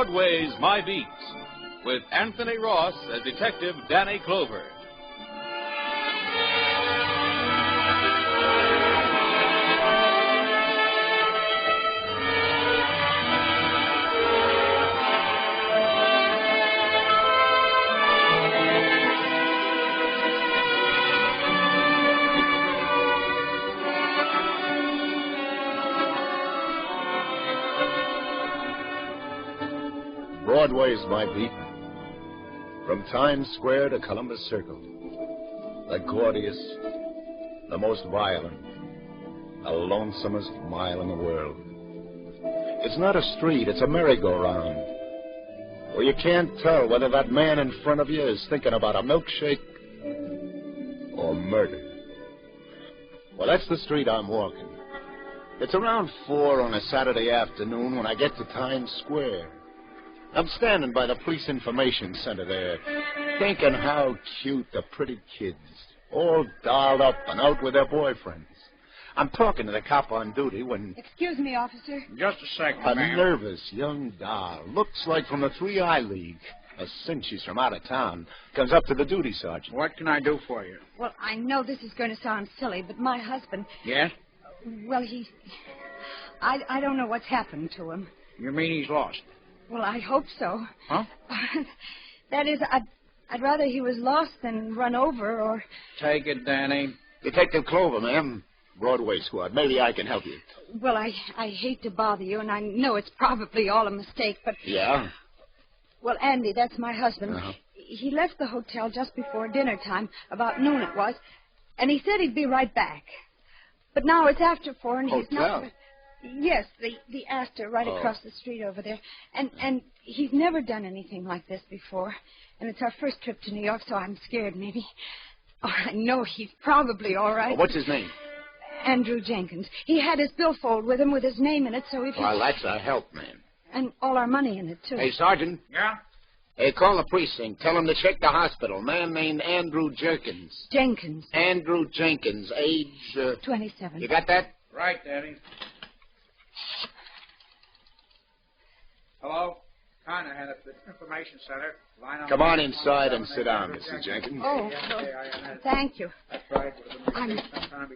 Broadway's My Beats, with Anthony Ross as Detective Danny Clover. Broadway's My Beat. From Times Square to Columbus Circle. The gaudiest, the most violent, the lonesomest mile in the world. It's not a street, it's a merry-go-round, where you can't tell whether that man in front of you is thinking about a milkshake or murder. Well, that's the street I'm walking. It's around 4 on a Saturday afternoon when I get to Times Square. I'm standing by the police information center there, thinking how cute the pretty kids, all dolled up and out with their boyfriends. I'm talking to the cop on duty when... Excuse me, officer. Just a second, a ma'am. nervous young doll, looks like from the 3-Eye League, since she's from out of town, comes up to the duty sergeant. What can I do for you? Well, I know this is going to sound silly, but my husband... Yes? Well, I don't know what's happened to him. You mean he's lost? Well, I hope so. Huh? That is, I'd rather he was lost than run over or... Take it, Danny. Detective Clover, ma'am. Broadway squad. Maybe I can help you. Well, I hate to bother you, and I know it's probably all a mistake, but... Yeah? Well, Andy, that's my husband. Uh-huh. He left the hotel just before dinner time, about noon it was, and he said he'd be right back. But now it's after 4, and he's not... Hotel? Yes, the Astor right across the street over there. And he's never done anything like this before. And it's our first trip to New York, so I'm scared, maybe. Oh, I know he's probably all right. What's his name? Andrew Jenkins. He had his billfold with him with his name in it, so if Well, that's a help, man. And all our money in it, too. Hey, Sergeant. Yeah? Hey, call the precinct. Tell them to check the hospital. Man named Andrew Jenkins. Jenkins. Andrew Jenkins, age... 27. You got that? Right, Danny. Hello? Conner had the information center. Come on inside and sit down, Mrs. Jenkins. Oh, thank you. That's right. I'm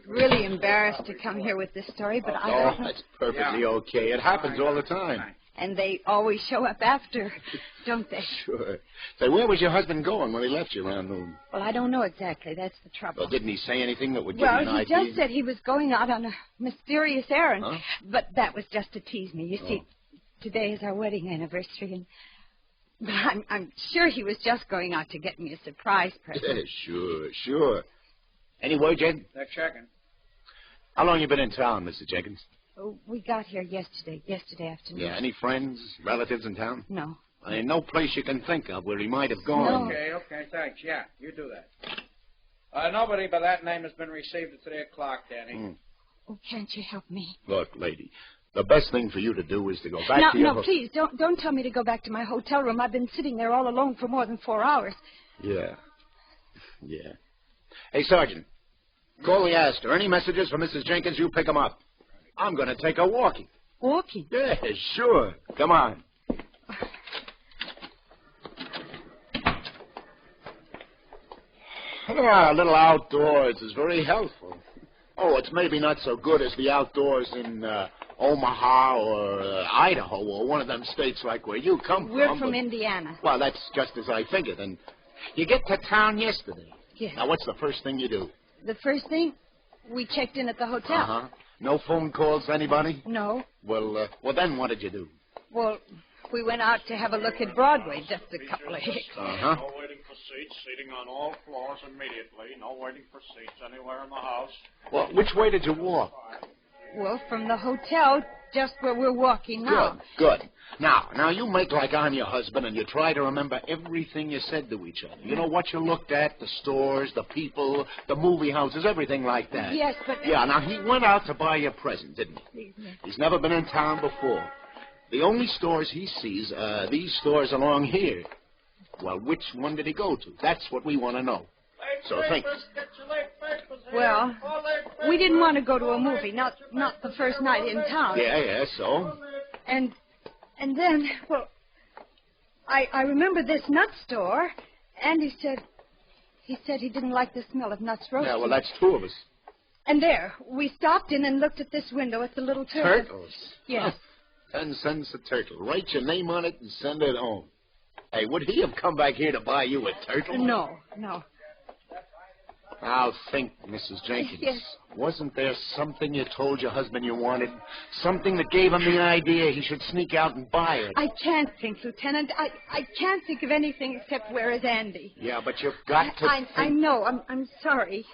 really embarrassed to come here with this story, but I don't know. That's perfectly okay. It happens all the time. And they always show up after, don't they? Sure. Say, where was your husband going when he left you around noon? Well, I don't know exactly. That's the trouble. Well, didn't he say anything that would give you an idea? Well, he just said he was going out on a mysterious errand. Huh? But that was just to tease me. You see, today is our wedding anniversary, but I'm sure he was just going out to get me a surprise present. Sure. Any word, Jen? They're checking. How long you been in town, Mr. Jenkins? Oh, we got here yesterday afternoon. Yeah, any friends, relatives in town? No. Ain't no place you can think of where he might have gone. No. Okay, thanks. Yeah, you do that. Nobody by that name has been received at 3 o'clock, Danny. Oh, can't you help me? Look, lady, the best thing for you to do is to go back to your... No, please, don't tell me to go back to my hotel room. I've been sitting there all alone for more than 4 hours. Yeah. Hey, Sergeant, call the Astor. Any messages for Mrs. Jenkins, you pick them up. I'm going to take her walking. Walking? Yeah, sure. Come on. A little outdoors is very helpful. Oh, it's maybe not so good as the outdoors in Omaha or Idaho or one of them states like where you come from. We're from Indiana. Well, that's just as I figured. And you get to town yesterday. Yes. Now, what's the first thing you do? The first thing, we checked in at the hotel. Uh-huh. No phone calls to anybody? No. Well, then what did you do? Well, we went out to have a look at Broadway, just a couple of hicks. Uh-huh. No waiting for seats, seating on all floors immediately. No waiting for seats anywhere in the house. Well, which way did you walk? Well, from the hotel, just where we're walking now. Good. Now, you make like I'm your husband and you try to remember everything you said to each other. You know what you looked at, the stores, the people, the movie houses, everything like that. Yes, but... Yeah, now he went out to buy you a present, didn't he? He's never been in town before. The only stores he sees are these stores along here. Well, which one did he go to? That's what we want to know. So think. Well, we didn't want to go to a movie, not the first night in town. Yeah, so? And then, well, I remember this nut store. Andy said he didn't like the smell of nuts roasting. Yeah, well, that's two of us. And there, we stopped in and looked at this window at the little turtle. Turtles? Yes. 10 cents a turtle. Write your name on it and send it home. Hey, would he have come back here to buy you a turtle? No. Now think, Mrs. Jenkins. Yes. Wasn't there something you told your husband you wanted? Something that gave him the idea he should sneak out and buy it? I can't think, Lieutenant. I can't think of anything except where is Andy. Yeah, but you've got to think... I know. I'm sorry.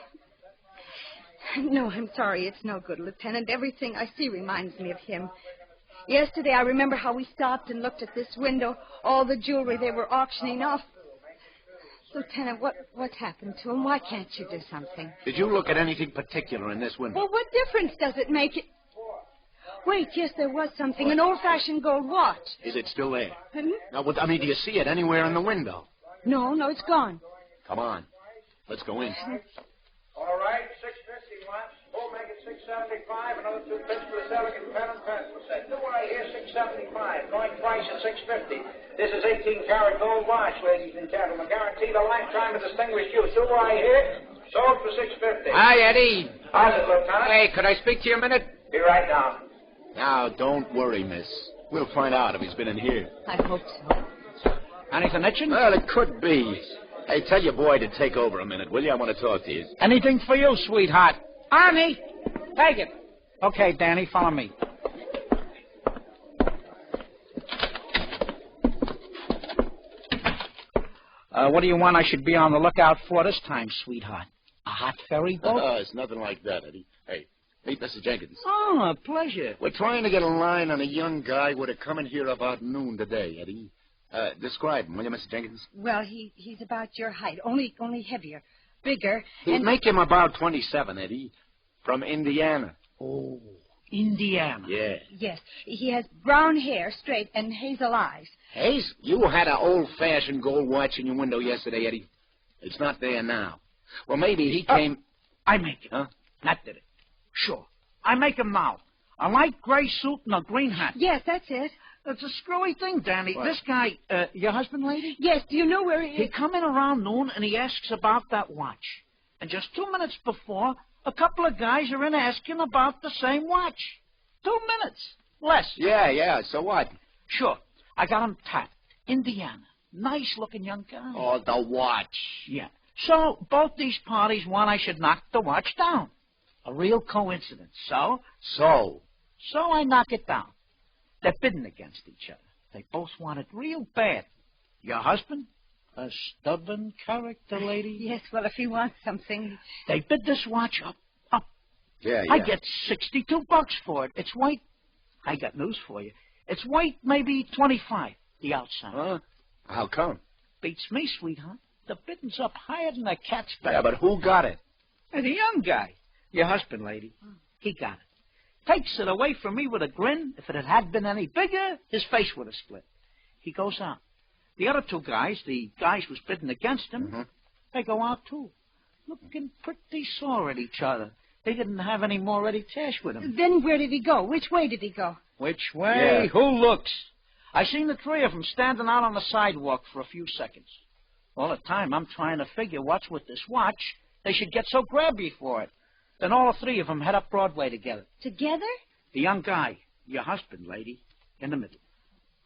No, I'm sorry. It's no good, Lieutenant. Everything I see reminds me of him. Yesterday, I remember how we stopped and looked at this window, all the jewelry they were auctioning off. Lieutenant, what's happened to him? Why can't you do something? Did you look at anything particular in this window? Well, what difference does it make? Wait, yes, there was something. An old-fashioned gold watch. Is it still there? Hmm? Now, do you see it anywhere in the window? No, it's gone. Come on. Let's go in. All right, $6.50 once. We'll make it $6.75. Another 2 bits for the delicate pen and pencil set. Do I hear $6.75? Going twice at $6.50. This is 18-karat gold watch, ladies and gentlemen. Guaranteed a lifetime of distinguished use. Do I hear? Sold for $6.50. Hi, Eddie. How's it, Lieutenant? Hey, could I speak to you a minute? Be right down. Now, don't worry, miss. We'll find out if he's been in here. I hope so. Anything itching? Well, it could be. Hey, tell your boy to take over a minute, will you? I want to talk to you. Anything for you, sweetheart. Arnie, take it. Okay, Danny, follow me. What do you want I should be on the lookout for this time, sweetheart? A hot ferry boat? It's nothing like that, Eddie. Hey, meet Mrs. Jenkins. Oh, a pleasure. We're trying to get a line on a young guy who would have come in here about noon today, Eddie. Describe him, will you, Mrs. Jenkins? Well, he's about your height, only heavier, bigger. He'd and... make him about 27, Eddie. From Indiana. Oh, Indiana. Yeah. Yes, he has brown hair, straight, and hazel eyes. Hayes, you had an old-fashioned gold watch in your window yesterday, Eddie. It's not there now. Well, maybe he came... I make it. Huh? That did it. Sure. I make him now. A light gray suit and a green hat. Yes, that's it. It's a screwy thing, Danny. What? This guy, your husband, lady? Yes, do you know where he is? He come in around noon and he asks about that watch. And just 2 minutes before, a couple of guys are in asking about the same watch. 2 minutes. Less. Yeah, so what? Sure. I got him tapped. Indiana. Nice-looking young guy. Oh, the watch. Yeah. So, both these parties want I should knock the watch down. A real coincidence. So I knock it down. They're bidding against each other. They both want it real bad. Your husband? A stubborn character, lady? Yes, well, if he wants something... They bid this watch up. Yeah. I get $62 for it. It's white. I got news for you. It's white, maybe 25, the outside. Huh? How come? Beats me, sweetheart. The bidding's up higher than a cat's back. Yeah, but who got it? The young guy. Your husband, lady. He got it. Takes it away from me with a grin. If it had been any bigger, his face would have split. He goes out. The other 2 guys, the guys who's bidding against him, they go out too. Looking pretty sore at each other. They didn't have any more ready cash with them. Then where did he go? Which way did he go? Which way? Yeah. Who looks? I seen the 3 of them standing out on the sidewalk for a few seconds. All the time I'm trying to figure what's with this watch. They should get so grabby for it. Then all the 3 of them head up Broadway together. Together? The young guy, your husband, lady, in the middle.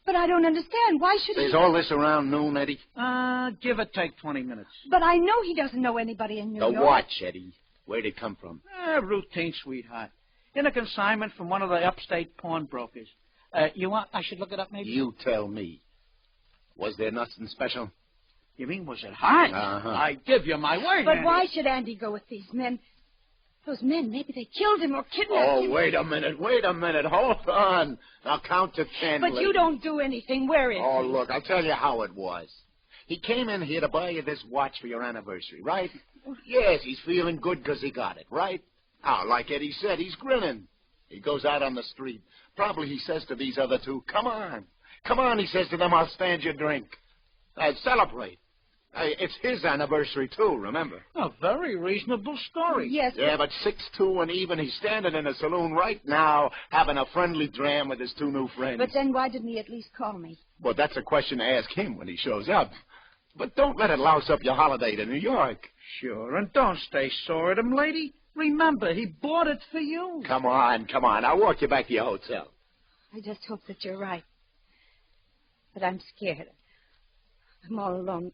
But I don't understand. Why should Is he... all this around noon, Eddie? Give or take 20 minutes. But I know he doesn't know anybody in New The York. watch, Eddie. Where'd it come from? Routine, sweetheart. In a consignment from one of the upstate pawnbrokers. You want I should look it up, maybe? You tell me. Was there nothing special? You mean, was it hot? Uh-huh. I give you my word. But Nanny. why should Andy go with these men? Those men, maybe they killed him or kidnapped him. Oh, wait a minute. Hold on. I'll count to 10. But you don't do anything. Where is Oh, he? look, I'll tell you how it was. He came in here to buy you this watch for your anniversary, right? Yes, he's feeling good because he got it, right? Now, like Eddie said, he's grinning. He goes out on the street. Probably he says to these other 2, come on. Come on, he says to them, I'll stand your drink. Celebrate. It's his anniversary, too, remember? A very reasonable story. Yes. Yeah, but 6'2" and even, he's standing in a saloon right now having a friendly dram with his two new friends. But then why didn't he at least call me? Well, that's a question to ask him when he shows up. But don't let it louse up your holiday to New York. Sure, and don't stay sore at him, lady. Remember, he bought it for you. Come on. I'll walk you back to your hotel. I just hope that you're right. But I'm scared. I'm all alone.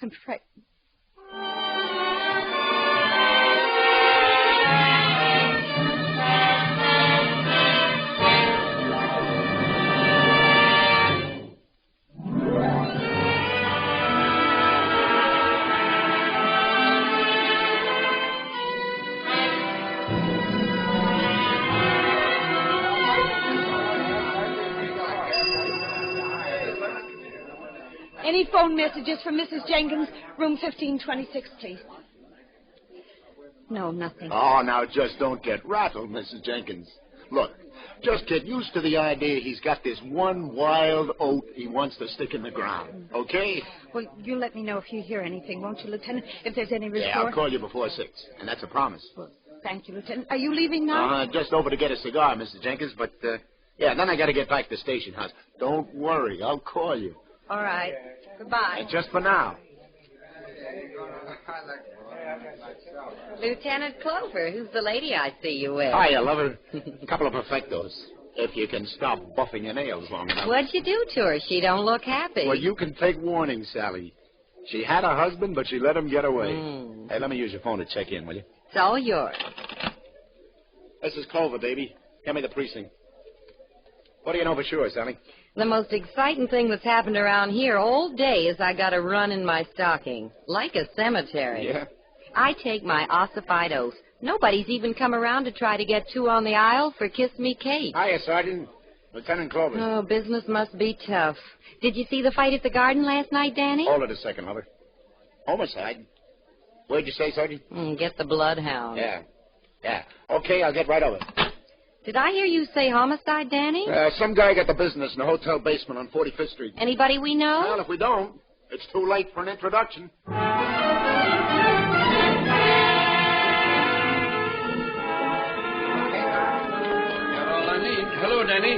I'm frightened. Any phone messages from Mrs. Jenkins, room 1526, please? No, nothing. Oh, now just don't get rattled, Mrs. Jenkins. Look, just get used to the idea he's got this one wild oat he wants to stick in the ground, okay? Well, you'll let me know if you hear anything, won't you, Lieutenant? If there's any report. Yeah, I'll call you before 6, and that's a promise. Well, thank you, Lieutenant. Are you leaving now? Just over to get a cigar, Mrs. Jenkins, but, yeah, then I got to get back to the station house. Don't worry, I'll call you. All right. Goodbye. And just for now. Lieutenant Clover, who's the lady I see you with? Hiya, lover. A couple of perfectos. If you can stop buffing your nails long enough. What'd you do to her? She don't look happy. Well, you can take warning, Sally. She had a husband, but she let him get away. Hey, let me use your phone to check in, will you? It's all yours. This is Clover, baby. Give me the precinct. What do you know for sure, Sally? The most exciting thing that's happened around here all day is I got a run in my stocking. Like a cemetery. Yeah? I take my ossified oath. Nobody's even come around to try to get two on the aisle for Kiss Me Kate. Hiya, Sergeant. Lieutenant Clover. Oh, business must be tough. Did you see the fight at the garden last night, Danny? Hold it a second, lover. Homicide? What'd you say, Sergeant? Get the bloodhound. Yeah. Okay, I'll get right over. Did I hear you say homicide, Danny? Some guy got the business in a hotel basement on 45th Street. Anybody we know? Well, if we don't, it's too late for an introduction. Hello, Danny.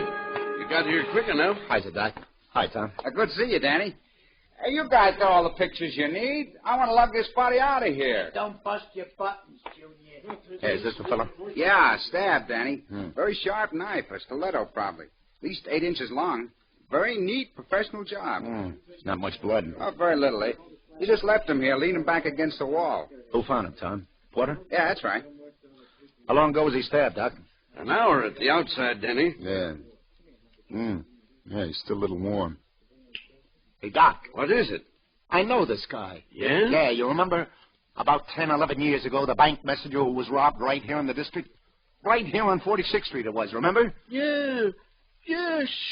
You got here quick enough. Hi, Doc. Hi, Tom. Good to see you, Danny. Hey, you guys got all the pictures you need. I want to lug this body out of here. Don't bust your buttons, Junior. Hey, is this the fella? Yeah, stab, Danny. Very sharp knife, a stiletto probably. At least 8 inches long. Very neat, professional job. Not much blood. Oh, very little, eh? You just left him here, leaning back against the wall. Who found him, Tom? Porter? Yeah, that's right. How long ago was he stabbed, Doc? An hour at the outside, Danny. Yeah. Yeah, he's still a little warm. Hey, Doc. What is it? I know this guy. Yeah? Yeah, you remember about 10, 11 years ago, the bank messenger who was robbed right here in the district? Right here on 46th Street it was, remember? Yeah,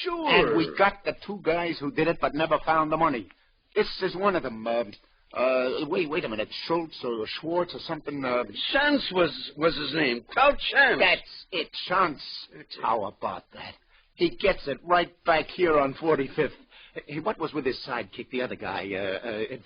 sure. And we got the two guys who did it but never found the money. This is one of them. Wait a minute. Schultz or Schwartz or something. Chance was his name. Clout Chance. That's it, Chance. How about that? He gets it right back here on 45th. Hey, what was with his sidekick, the other guy?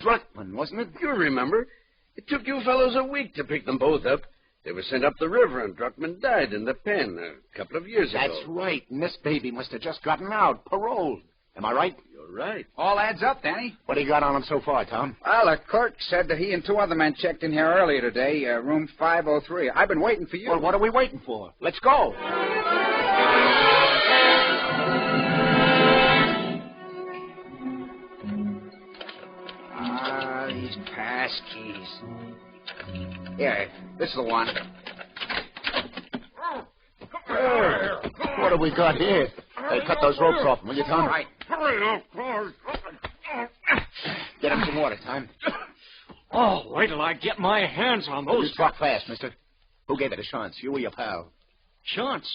Druckman, wasn't it? You remember. It took you fellows a week to pick them both up. They were sent up the river, and Druckman died in the pen a couple of years ago. That's right. And this baby must have just gotten out, paroled. Am I right? You're right. All adds up, Danny. What do you got on him so far, Tom? Well, the clerk said that he and 2 other men checked in here earlier today, room 503. I've been waiting for you. Well, what are we waiting for? Let's go. These pass keys. Yeah, this is the one. What have we got here? Hey, cut those ropes off, will you, Tom? All right. Get him some water, Tom. Oh, wait till I get my hands on You those. talk fast, mister. Who gave it to Chance, you or your pal? Chance?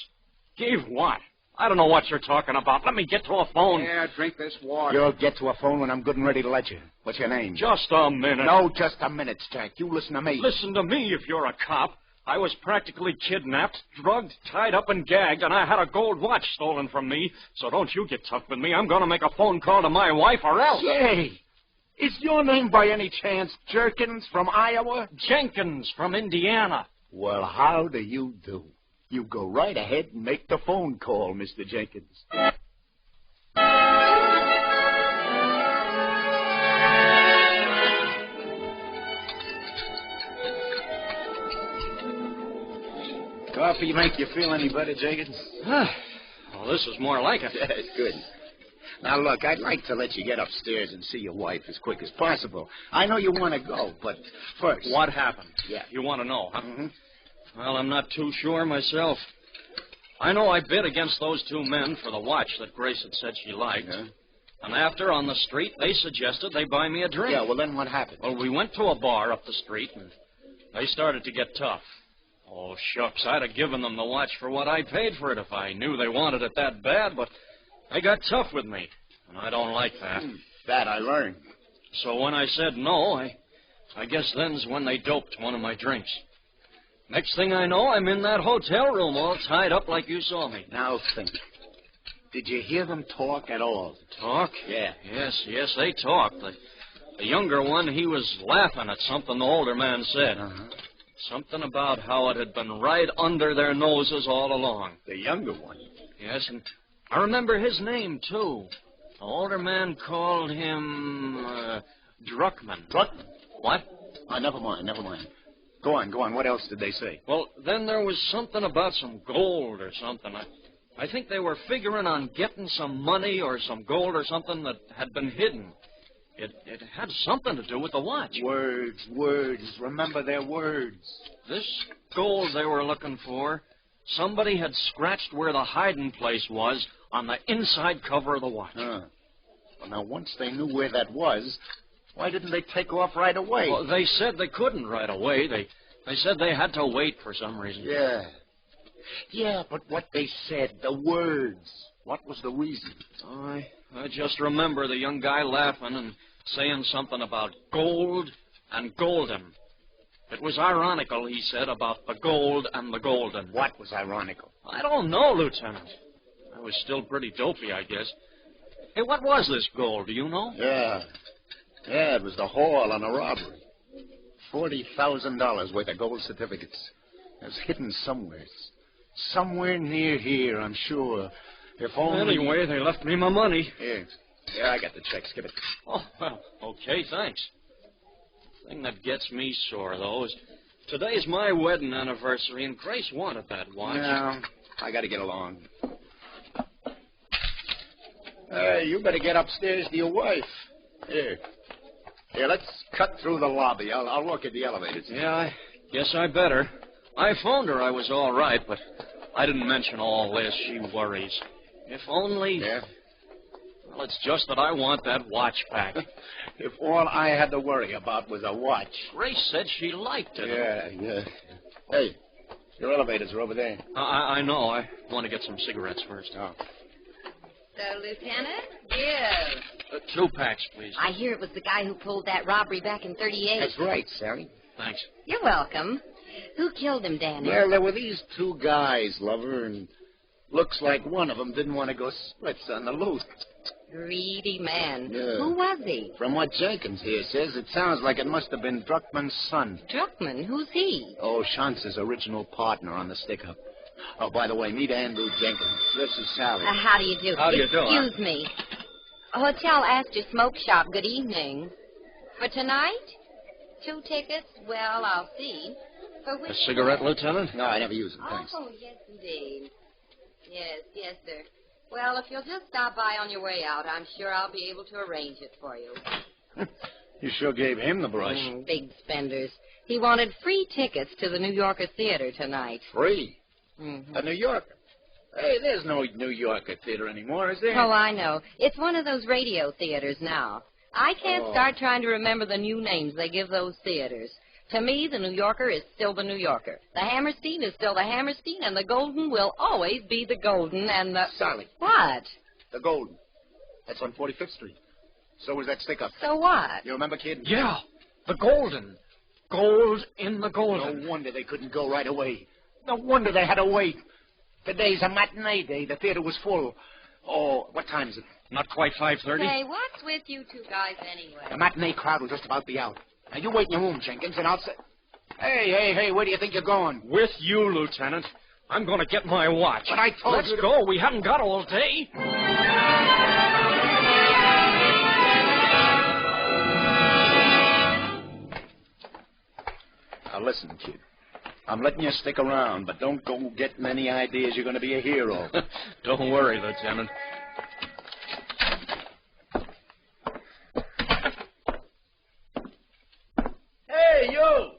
Gave what? I don't know what you're talking about. Let me get to a phone. Yeah, drink this water. You'll get to a phone when I'm good and ready to let you. What's your name? Just a minute. No, just a minute, Jack. You listen to me. Listen to me if you're a cop. I was practically kidnapped, drugged, tied up, and gagged, and I had a gold watch stolen from me. So don't you get tough with me. I'm going to make a phone call to my wife or else. Say, Is your name by any chance Jenkins from Iowa? Jenkins from Indiana. Well, how do you do? You go right ahead and make the phone call, Mr. Jenkins. Coffee make you feel any better, Jenkins? Well, this is more like it. That's good. Now, look, I'd like to let you get upstairs and see your wife as quick as possible. I know you want to go, but first... What happened? Yeah. You want to know, huh? Mm-hmm. Well, I'm not too sure myself. I know I bid against those two men for the watch that Grace had said she liked. Yeah. And after, on the street, they suggested they buy me a drink. Yeah, well, then what happened? Well, we went to a bar up the street, and they started to get tough. Oh, shucks, I'd have given them the watch for what I paid for it if I knew they wanted it that bad, but they got tough with me, and I don't like that. That I learned. So when I said no, I guess then's when they doped one of my drinks. Next thing I know, I'm in that hotel room all tied up like you saw me. Now think. Did you hear them talk at all? Talk? Yeah. Yes, they talked. The younger one, he was laughing at something the older man said. Uh-huh. Something about how it had been right under their noses all along. The younger one? Yes, and I remember his name, too. The older man called him, Druckman. Druckman? What? Never mind. Go on. What else did they say? Well, then there was something about some gold or something. I think they were figuring on getting some money or some gold or something that had been hidden. It had something to do with the watch. Words. Remember their words. This gold they were looking for, somebody had scratched where the hiding place was on the inside cover of the watch. Well, now, once they knew where that was, why didn't they take off right away? Well, they said they couldn't right away. They said they had to wait for some reason. Yeah, but what they said, the words, what was the reason? I just remember the young guy laughing and saying something about gold and golden. It was ironical, he said, about the gold and the golden. What was ironical? I don't know, Lieutenant. I was still pretty dopey, I guess. Hey, what was this gold, do you know? Yeah, it was the haul on a robbery. $40,000 worth of gold certificates. It was hidden somewhere. Somewhere near here, I'm sure. If only... Anyway, they left me my money. Here. Yeah, I got the check. Skip it. Oh, well, okay, thanks. The thing that gets me sore, though, is today's my wedding anniversary, and Grace wanted that watch. Yeah, I got to get along. You better get upstairs to your wife. Here, let's cut through the lobby. I'll look at the elevators. Yeah, I guess I better. I phoned her I was all right, but I didn't mention all this. She worries. If only... Yeah? Well, it's just that I want that watch back. If all I had to worry about was a watch. Grace said she liked it. Yeah. Hey, your elevators are over there. I know. I want to get some cigarettes first. Oh. So, Lieutenant? Give. 2 packs, please. I hear it was the guy who pulled that robbery back in 38. That's right, Sally. Thanks. You're welcome. Who killed him, Danny? Well, there were these 2 guys, lover, and looks like one of them didn't want to go splits on the loot. Greedy man. Yeah. Who was he? From what Jenkins here says, it sounds like it must have been Druckman's son. Druckman? Who's he? Oh, Chance's original partner on the stick-up. Oh, by the way, meet Andrew Jenkins. This is Sally. How do you do? How do you do, huh? Excuse me. Hotel Astor Smoke Shop, good evening. For tonight? 2 tickets? Well, I'll see. For which... A cigarette, Lieutenant? No, I never use them, thanks. Oh, yes, indeed. Yes, sir. Well, if you'll just stop by on your way out, I'm sure I'll be able to arrange it for you. You sure gave him the brush. Big spenders. He wanted free tickets to the New Yorker Theater tonight. Free? Mm-hmm. A New Yorker? Hey, there's no New Yorker theater anymore, is there? Oh, I know. It's one of those radio theaters now. I can't start trying to remember the new names they give those theaters. To me, the New Yorker is still the New Yorker. The Hammerstein is still the Hammerstein, and the Golden will always be the Golden, and the... Sally. What? The Golden. That's on 45th Street. So was that stick-up. So what? You remember, kid? Yeah, the Golden. Gold in the Golden. No wonder they couldn't go right away. No wonder they had to wait. Today's a matinee day. The theater was full. Oh, what time is it? Not quite 5:30. Say, what's with you two guys anyway? The matinee crowd will just about be out. Now, you wait in your room, Jenkins, and I'll say... Hey, where do you think you're going? With you, Lieutenant. I'm going to get my watch. But I told Let's you to... go. We haven't got all day. Now, listen, kid. I'm letting you stick around, but don't go getting any ideas you're going to be a hero. Don't worry, Lieutenant. Hey, you!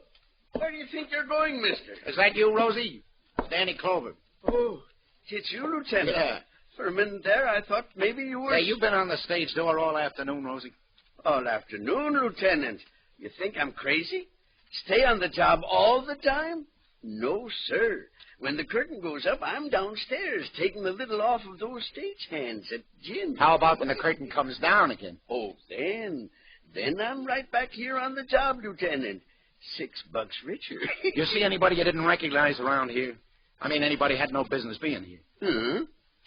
Where do you think you're going, mister? Is that you, Rosie? Danny Clover. Oh, it's you, Lieutenant. Yeah. For a minute there, I thought maybe you were... Hey, you've been on the stage door all afternoon, Rosie. All afternoon, Lieutenant. You think I'm crazy? Stay on the job all the time? No, sir. When the curtain goes up, I'm downstairs taking the lid off of those stagehands at gin. How about when the curtain comes down again? Oh, then I'm right back here on the job, Lieutenant. $6 richer. You see anybody you didn't recognize around here? I mean, anybody had no business being here. Huh?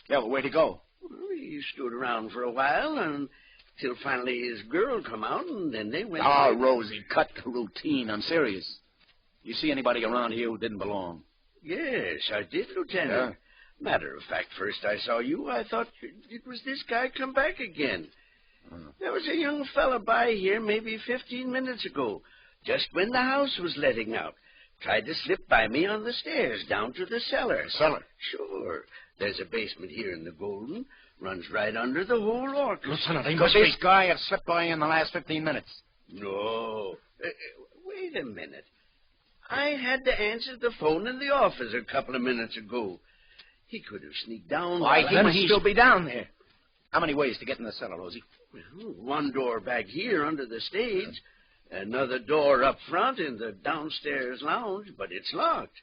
Yeah, well, where'd he go? Well, he stood around for a while until finally his girl come out, and then they went... Oh, Rosie, cut the routine. I'm serious. You see anybody around here who didn't belong? Yes, I did, Lieutenant. Yeah. Matter of fact, first I saw you, I thought it was this guy come back again. There was a young fella by here maybe 15 minutes ago, just when the house was letting out. Tried to slip by me on the stairs down to the cellar. Cellar? Sure. There's a basement here in the Golden. Runs right under the whole orchestra. Lieutenant, he Could must this be... guy have slipped by in the last 15 minutes? No. Wait a minute. I had to answer the phone in the office a couple of minutes ago. He could have sneaked down. Why, he while must still be down there. How many ways to get in the cellar, Rosie? Well, one door back here under the stage. Another door up front in the downstairs lounge, but it's locked.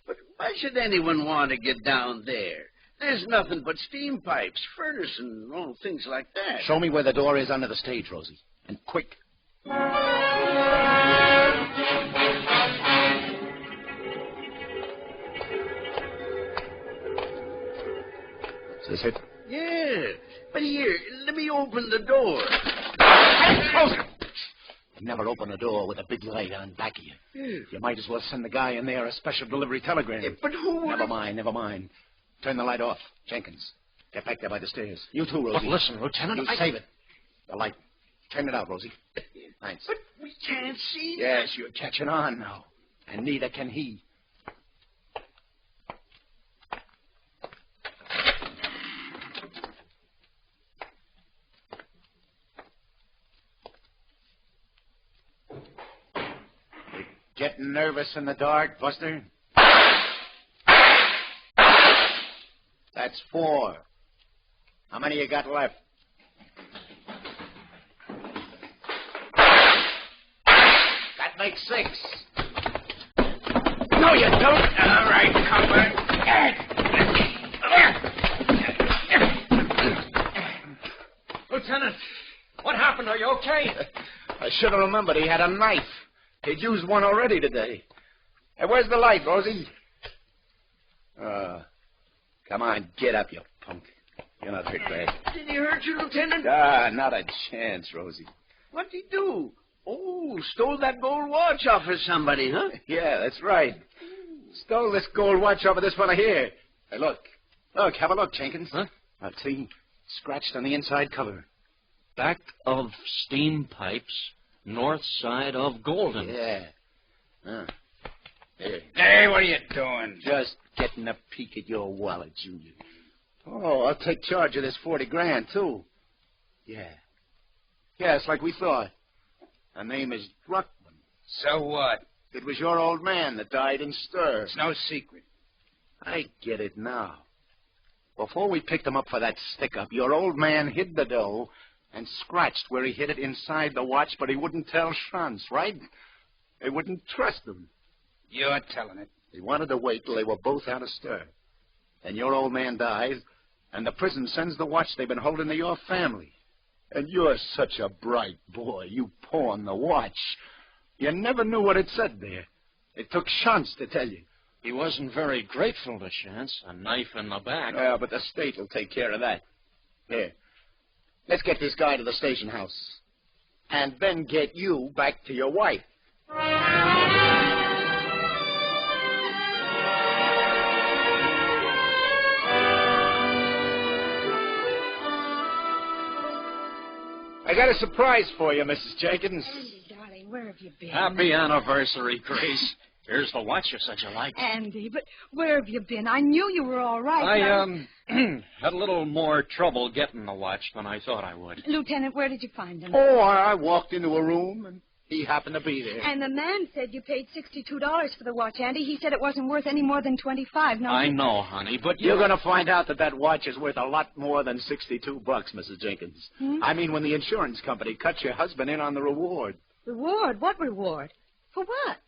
But why should anyone want to get down there? There's nothing but steam pipes, furnace, and all things like that. Show me where the door is under the stage, Rosie. And quick. Is this it? Yeah. But here, let me open the door. Close it! Never open a door with a big light on back of you. Yeah. You might as well send the guy in there a special delivery telegram. Yeah, but who would... Never mind. Turn the light off. Jenkins, get back there by the stairs. You too, Rosie. But listen, Lieutenant, You save it. The light. Turn it out, Rosie. Thanks. But we can't see... Yes, you're catching on now. And neither can he. Getting nervous in the dark, Buster? That's 4. How many you got left? That makes 6. No, you don't. All right, come back. Lieutenant, what happened? Are you okay? I should have remembered he had a knife. He'd used one already today. Hey, where's the light, Rosie? Come on, get up, you punk. You're not hurt bad. Did he hurt you, Lieutenant? Not a chance, Rosie. What'd he do? Oh, stole that gold watch off of somebody, huh? Yeah, that's right. Stole this gold watch off of this fella here. Hey, look. Look, have a look, Jenkins. Huh? I'll see. Scratched on the inside cover. Back of steam pipes, north side of Golden. Yeah. Here. Hey, what are you doing? Just getting a peek at your wallet, Junior. Oh, I'll take charge of this 40 grand, too. Yeah. Yeah, it's like we thought. Her name is Druckman. So what? It was your old man that died in stir. It's no secret. I get it now. Before we picked him up for that stick-up, your old man hid the dough and scratched where he hid it inside the watch, but he wouldn't tell Shantz, right? They wouldn't trust him. You're telling it. He wanted to wait till they were both out of stir. Then your old man dies, and the prison sends the watch they've been holding to your family. And you're such a bright boy. You pawn the watch. You never knew what it said there. It took Shantz to tell you. He wasn't very grateful to Shantz. A knife in the back. Yeah, but the state will take care of that. Here. Let's get this guy to the station house. And then get you back to your wife. I got a surprise for you, Mrs. Jenkins. Andy, darling, where have you been? Happy anniversary, Grace. Here's the watch you said you liked. Andy, but where have you been? I knew you were all right. I had a little more trouble getting the watch than I thought I would. Lieutenant, where did you find him? Oh, I walked into a room, and he happened to be there. And the man said you paid $62 for the watch, Andy. He said it wasn't worth any more than $25. No, I know, honey, but You're going to find out that watch is worth a lot more than $62, Mrs. Jenkins. I mean, when the insurance company cuts your husband in on the reward. Reward? What reward? For what?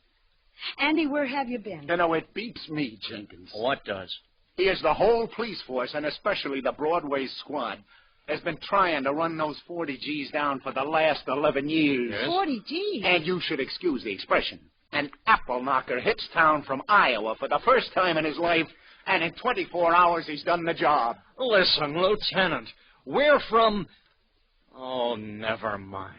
Andy, where have you been? You know, it beats me, Jenkins. What does? Here's the whole police force, and especially the Broadway squad, has been trying to run those 40 G's down for the last 11 years. Yes? 40 G's? And you should excuse the expression. An apple knocker hits town from Iowa for the first time in his life, and in 24 hours he's done the job. Listen, Lieutenant, we're from... Oh, never mind.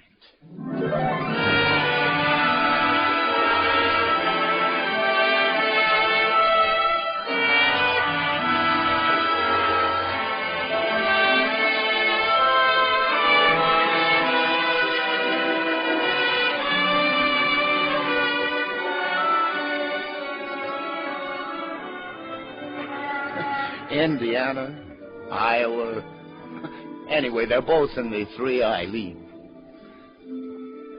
Indiana, Iowa. Anyway, they're both in the 3I League.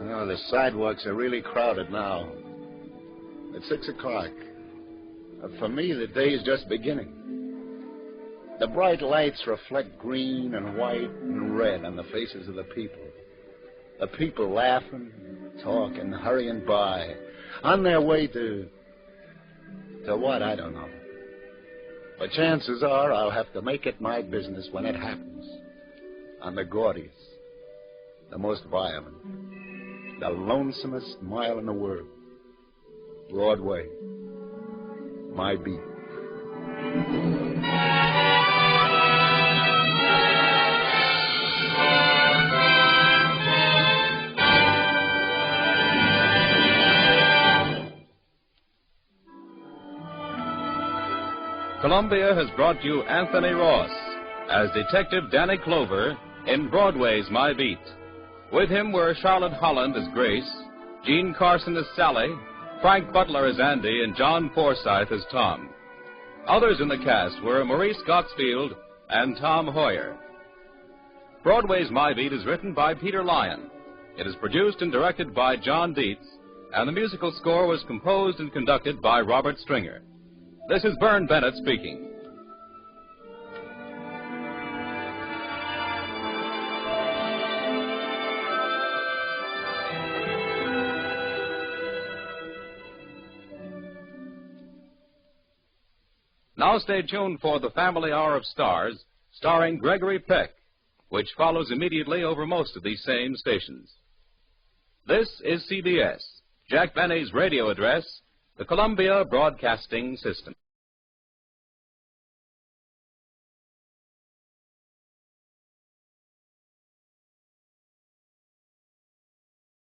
Oh, the sidewalks are really crowded now. It's 6 o'clock. For me, the day is just beginning. The bright lights reflect green and white and red on the faces of the people. The people laughing, talking, hurrying by, on their way to what, I don't know. But chances are I'll have to make it my business when it happens. On the gaudiest, the most violent, the lonesomest mile in the world. Broadway, my beat. Columbia has brought you Anthony Ross as Detective Danny Clover in Broadway's My Beat. With him were Charlotte Holland as Grace, Gene Carson as Sally, Frank Butler as Andy, and John Forsythe as Tom. Others in the cast were Maurice Goxfield and Tom Hoyer. Broadway's My Beat is written by Peter Lyon. It is produced and directed by John Dietz, and the musical score was composed and conducted by Robert Stringer. This is Vern Bennett speaking. Now stay tuned for the Family Hour of Stars, starring Gregory Peck, which follows immediately over most of these same stations. This is CBS, Jack Benny's radio address, the Columbia Broadcasting System.